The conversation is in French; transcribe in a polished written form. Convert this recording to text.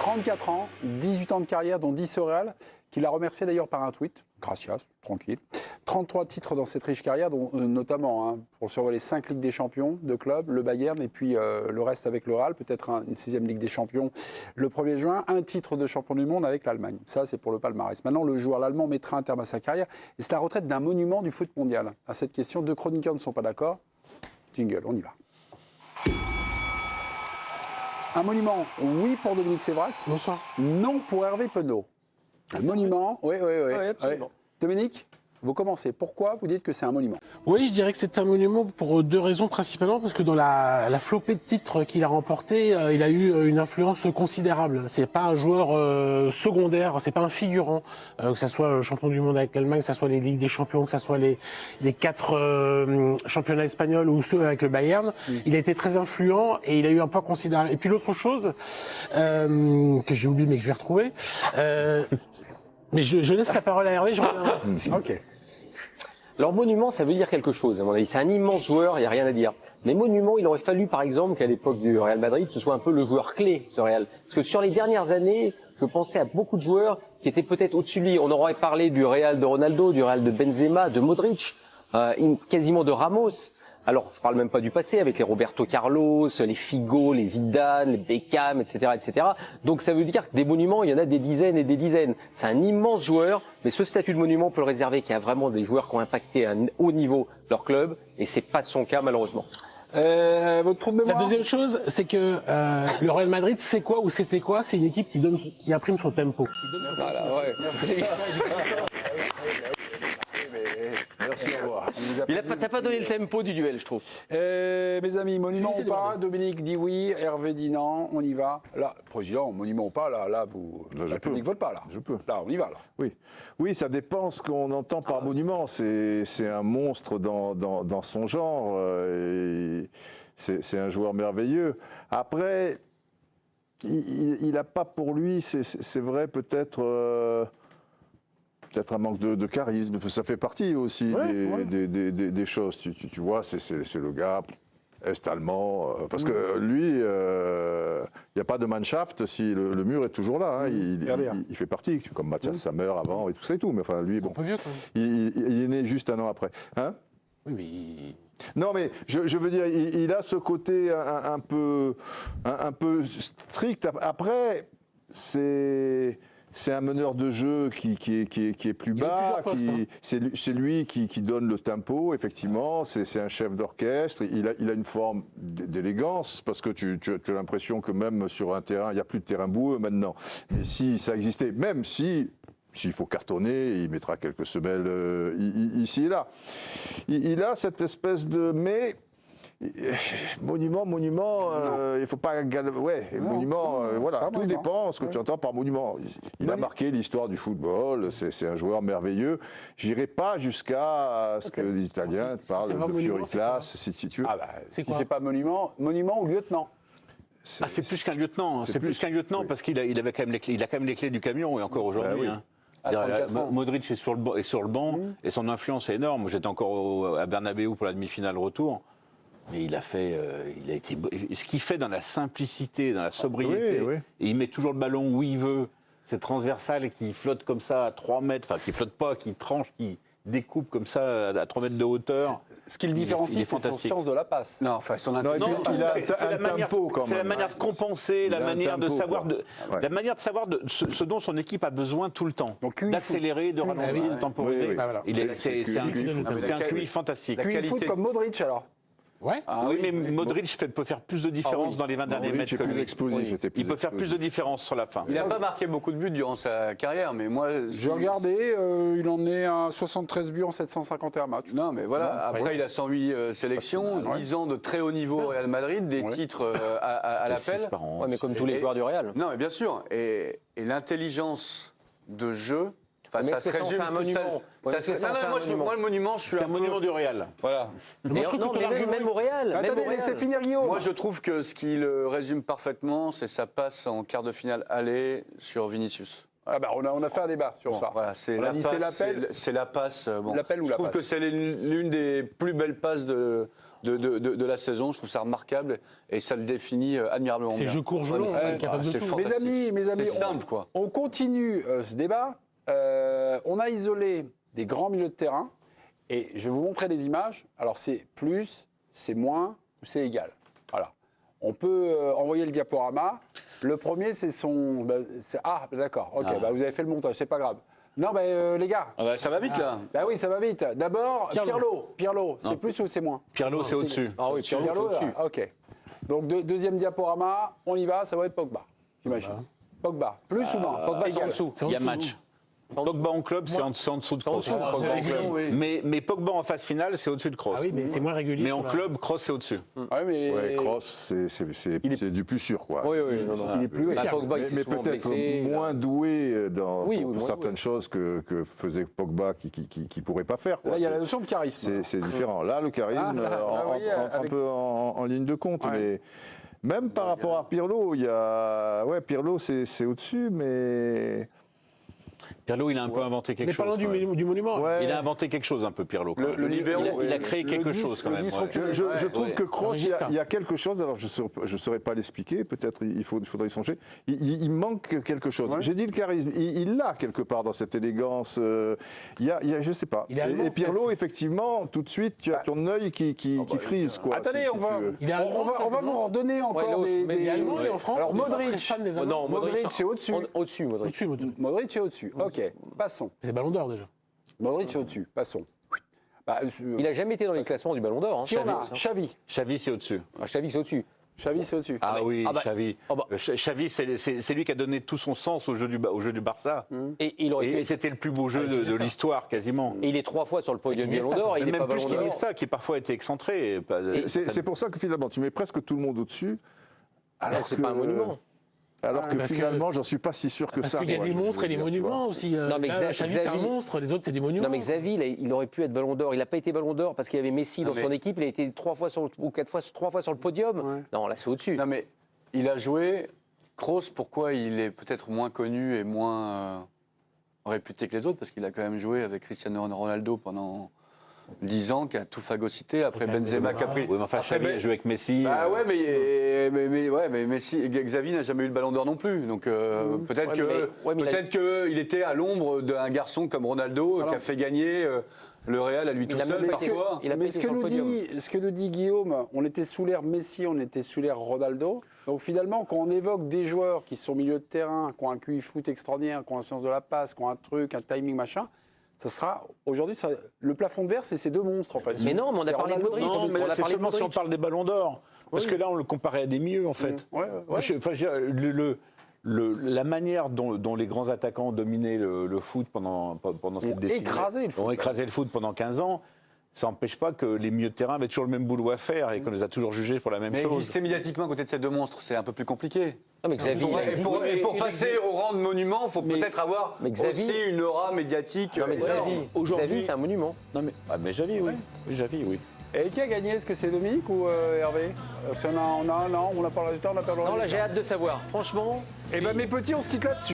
34 ans, 18 ans de carrière, dont 10 au Real, qu'il a remercié d'ailleurs par un tweet. Gracias, tranquille. 33 titres dans cette riche carrière, dont notamment pour survoler 5 Ligues des Champions de club, le Bayern, et puis le reste avec le Real, peut-être une 6e Ligue des Champions le 1er juin, un titre de champion du monde avec l'Allemagne. Ça, c'est pour le palmarès. Maintenant, le joueur allemand mettra un terme à sa carrière, et c'est la retraite d'un monument du foot mondial. À cette question, deux chroniqueurs ne sont pas d'accord. Jingle, on y va. Un monument, oui pour Dominique Sévrac. Bonsoir. Non pour Hervé Penaud. Le monument, oui. Absolument. Dominique, vous commencez. Pourquoi vous dites que c'est un monument? Oui, je dirais que c'est un monument pour deux raisons principalement, parce que dans la flopée de titres qu'il a remporté, il a eu une influence considérable. C'est pas un joueur secondaire, c'est pas un figurant, que ça soit champion du monde avec l'Allemagne, que ça soit les Ligues des Champions, que ça soit les 4 championnats espagnols ou ceux avec le Bayern. Il a été très influent et il a eu un poids considérable. Et puis l'autre chose que j'ai oublié mais que je vais retrouver. Mais je laisse la parole à Hervé, je reviens. Ok. Alors monument, ça veut dire quelque chose, à mon avis. C'est un immense joueur, il n'y a rien à dire. Mais monument, il aurait fallu par exemple qu'à l'époque du Real Madrid, ce soit un peu le joueur clé, ce Real. Parce que sur les dernières années, je pensais à beaucoup de joueurs qui étaient peut-être au-dessus de lui. On aurait parlé du Real de Ronaldo, du Real de Benzema, de Modric, quasiment de Ramos. Alors, je parle même pas du passé, avec les Roberto Carlos, les Figo, les Zidane, les Beckham, etc., etc. Donc, ça veut dire que des monuments, il y en a des dizaines et des dizaines. C'est un immense joueur, mais ce statut de monument, on peut le réserver qu'il y a vraiment des joueurs qui ont impacté à un haut niveau leur club, et c'est pas son cas, malheureusement. Votre trou de mémoire. La deuxième chose, c'est que le Real Madrid, c'est quoi ou c'était quoi? C'est une équipe qui imprime son tempo. Voilà, ouais. Merci, au revoir. T'as pas donné le tempo du duel, je trouve. Mes amis, monument Je ou pas, Dominique dit oui, Hervé dit non, on y va. Là, président, monument ou pas, là vous, Là, le public vote pas, là. Je peux. Là, on y va, là. Oui, ça dépend ce qu'on entend par monument. C'est un monstre dans son genre. C'est un joueur merveilleux. Après, il n'a pas pour lui, c'est vrai, peut-être un manque de charisme. Ça fait partie aussi des choses. Tu vois, c'est le gars est-allemand. Parce que lui, il n'y a pas de Mannschaft si le mur est toujours là. Hein. Il fait partie, comme Mathias Sammer avant et tout ça et tout. Mais enfin, lui, bon, Un peu vieux, quand même. il est né juste un an après. Hein? Oui. Non, mais je veux dire, il a ce côté un peu strict. Après, c'est un meneur de jeu qui est plus bas. C'est lui qui donne le tempo, effectivement. C'est un chef d'orchestre. Il a une forme d'élégance, parce que tu as l'impression que même sur un terrain, il n'y a plus de terrain boueux maintenant. Mais si ça existait, même s'il faut cartonner, il mettra quelques semelles ici et là. Il a cette espèce de... Mais monument, il ne faut pas... monument, voilà, tout dépend de ce que tu entends par monument. Il a marqué l'histoire du football, c'est un joueur merveilleux. J'irai pas jusqu'à ce que les Italiens parlent de Fioriclas, si tu veux. Si c'est pas monument ou lieutenant. C'est plus qu'un lieutenant. C'est plus qu'un lieutenant parce qu'il avait quand même les clés. Il a quand même les clés du camion et encore aujourd'hui. Hein. Modric est sur le banc et son influence est énorme. Moi, j'étais encore à Bernabéu pour la demi-finale retour. Mais il a été. Ce qu'il fait dans la simplicité, dans la sobriété, et il met toujours le ballon où il veut. C'est transversal et qui flotte comme ça à 3 mètres, enfin qui flotte pas, qui tranche, qui découpe comme ça à 3 mètres de hauteur. Ce qui le différencie, c'est son sens de la passe. Non, enfin son intelligence. C'est la manière de compenser, la manière de savoir ce dont son équipe a besoin tout le temps. D'accélérer, de ralentir, de temporiser. C'est un QI fantastique. QI foot comme Modric alors. Ouais. Oui, mais Modric peut faire plus de différence dans les 20 derniers mètres que lui. Il peut faire plus de différence sur la fin. Il n'a pas marqué beaucoup de buts durant sa carrière, mais moi... J'ai regardé, il en est à 73 buts en 751 matchs. Non, mais voilà, après il a 108 sélections, 10 ans de très haut niveau au Real Madrid, des titres à l'appel. Ouais, mais comme tous les joueurs du Real. Non, mais bien sûr. Et l'intelligence de jeu... Mais ça se résume un monument. Moi, le monument, je suis un monument du Real. Voilà. Même au Real. Attendez, laissez finir Guillaume. Moi, je trouve que ce qui le résume parfaitement, c'est sa passe en quart de finale aller sur Vinicius. Ah bah, on a fait un débat sur Bon, ça. voilà, c'est On a la dit passe, c'est l'appel. c'est la passe. Bon. L'appel ou je la trouve passe. que c'est l'une des plus belles passes de la saison. Je trouve ça remarquable et ça le définit admirablement C'est bien. jeu court, jeu long, c'est- il est capable de c'est tout. fantastique. Mes amis, C'est simple, quoi. On continue ce débat. On a isolé des grands milieux de terrain et je vais vous montrer des images. Alors c'est plus, c'est moins ou c'est égal. Voilà. On peut envoyer le diaporama. Le premier, c'est son. Ah, d'accord. Ok. Bah, vous avez fait le montage. C'est pas grave. Non, les gars. Ah bah, ça va vite là. Bah oui, ça va vite. D'abord, Pirlo. Pirlo. C'est Non. plus ou c'est moins? Pirlo, c'est au-dessus. Ah oui, Pirlo, c'est Pirlo, au-dessus. là, ok. Donc deuxième diaporama, on y va, ça va être Pogba, j'imagine. Pogba, plus ou moins? Pogba, c'est en Égal. dessous. C'est en Il y a dessous. match. Pogba en club, c'est en dessous de Kroos. en dessous. Mais Pogba en phase finale, c'est au-dessus de Kroos. Ah oui, mais c'est moins régulier. Mais sur en la- club, Kroos, c'est au-dessus. Ah oui, mais Ouais, Kroos, c'est du plus sûr, quoi. Oui, oui, non, non. il est plus. Bah, Pogba, il s'est Mais souvent peut-être blessé. moins doué Oui, pour moins certaines doué. choses que faisait Pogba qui pourrait pas faire. quoi. Là, il y a la C'est- notion de charisme. C'est différent. Là, le charisme vous voyez, entre un avec- peu en ligne de compte. Ouais. Mais même par rapport à Pirlo, il y a... Ouais, Pirlo, c'est au-dessus, mais... Pirlo, il a un peu inventé quelque Mais chose. parlons quand même. du monument. Ouais. Il a inventé quelque chose un peu, Pirlo. quand même. Le libéro, il a créé le quelque 10, chose quand le même. 10 ouais. reculé. Je trouve ouais. que Kroos, Registre. il y a quelque chose, alors je ne saurais pas l'expliquer, peut-être il faudrait y songer. Il manque quelque chose. Ouais. J'ai dit le charisme, il l'a quelque part dans cette élégance. Il y a, je ne sais pas. Il est allemand, Et Pirlo, peut-être. effectivement, tout de suite, tu as ton œil qui frise. Quoi, Attendez, si on va, tu veux. Il est allemand, on va peut-être, vous non redonner encore l'autre, des. mais Il est allemand, des- et en France, Alors on est pas Modric. très fan des Oh, Allemands. non, Modric, c'est au-dessus. Au-dessus, Modric. Au-dessus, au-dessus. Modric est au-dessus. Ok, passons. C'est Ballon d'Or déjà. Modric est au-dessus. Passons. Bah, Il n'a jamais été dans les classements du Ballon d'Or. Hein. qui on a? Xavi. Xavi, c'est au-dessus. Ah, Xavi, c'est au-dessus. Xavi, c'est au-dessus. Ah oui, ah bah- Xavi. ah bah. Xavi, c'est lui qui a donné tout son sens au jeu du Barça. Et il aurait pu Et être- c'était le plus beau jeu de l'histoire, quasiment. et il est 3 fois sur le podium du Iniesta, Ballon d'Or. et Il est Même pas plus Ballon d'Or. qu'Iniesta, qui parfois était excentré. et pas- C'est pour ça que finalement, tu mets presque tout le monde au-dessus. Alors C'est que, pas un monument. Alors que parce que- finalement, j'en suis pas si sûr que Parce ça. qu'il y a moi, des je monstres veux et des dire, tu vois. monuments aussi. Non, mais Xavi, c'est un Xavi- monstre, les autres, c'est des monuments. Non, mais Xavi, il aurait pu être Ballon d'Or. Il n'a pas été Ballon d'Or parce qu'il y avait Messi dans mais- son équipe. Il a été 3 fois ou 3 fois sur le podium. Ouais. Non, là, c'est au-dessus. Non mais il a joué. Kroos, pourquoi il est peut-être moins connu et moins réputé que les autres? Parce qu'il a quand même joué avec Cristiano Ronaldo pendant 10 ans, qui a tout phagocyté. Après Benzema qui a pris. Oui, mais enfin, Après, Xavi a joué avec Messi. Bah ouais, mais Messi, Xavi n'a jamais eu le Ballon d'Or non plus. Donc peut-être qu'il était à l'ombre d'un garçon comme Ronaldo qui a fait gagner le Real à lui tout a seul même pas été- parfois. il a pas Mais été sur le podium. ce que nous dit Guillaume, on était sous l'ère Messi, on était sous l'ère Ronaldo. Donc finalement, quand on évoque des joueurs qui sont milieu de terrain, qui ont un QI foot extraordinaire, qui ont un sens de la passe, qui ont un truc, un timing, machin, ça sera aujourd'hui le plafond de verre, c'est ces deux monstres en fait. Mais non, mais on a C'est parlé de Ronaldo, Modric. Non, mais On a là, c'est parlé de seulement si on Modric. parle des ballons d'or. Parce que là, on le comparait à des mieux, en fait. Ouais, ouais. Moi, je veux dire, la manière dont les grands attaquants ont dominé le foot pendant cette décennie. écrasé le foot. Ont écrasé le foot pendant 15 ans. Ça n'empêche pas que les milieux de terrain avaient toujours le même boulot à faire et qu'on les a toujours jugés pour la même Mais chose. exister médiatiquement à côté de ces deux monstres, c'est un peu plus compliqué. Non, mais Xavi, il a existé. Et pour passer au rang de monument, il faut peut-être avoir mais Xavi- aussi une aura médiatique. Non, mais énorme. Xavi, c'est un monument. Non, mais Xavi, oui. Oui, Xavi, oui. Et qui a gagné? Est-ce que c'est Dominique ou Hervé? On n'a pas le résultat, on n'a pas le Non, là, résultat. j'ai hâte de savoir. Franchement. Eh ben mes petits, on se quitte là-dessus.